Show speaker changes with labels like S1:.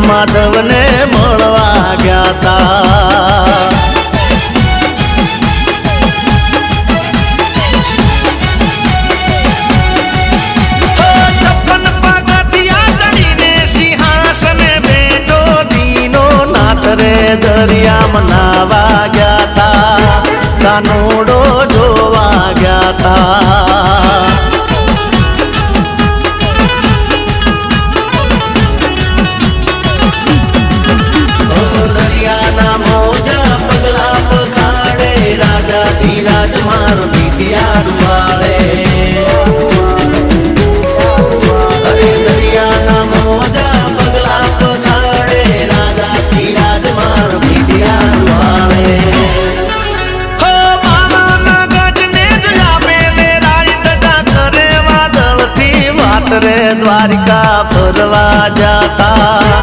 S1: માધવને મળવા ગયા તા। દરિયામાં નાવા ગયા તા કાનુડો જોવા ગયા તા। દરિયાના મોજા પગલા પખાડે રાજા ધીરાજ માર બીતિયા ડુબાડે। અરે દરિયાના મોજા પગલા પખાડે રાજા ધીરાજ માર બીતિયા ડુબાડે। હો મામાના ગજને જ આપેલે રાઈત જા કરે વાદળથી વાત રે દ્વારિકા ફરવા જાતા।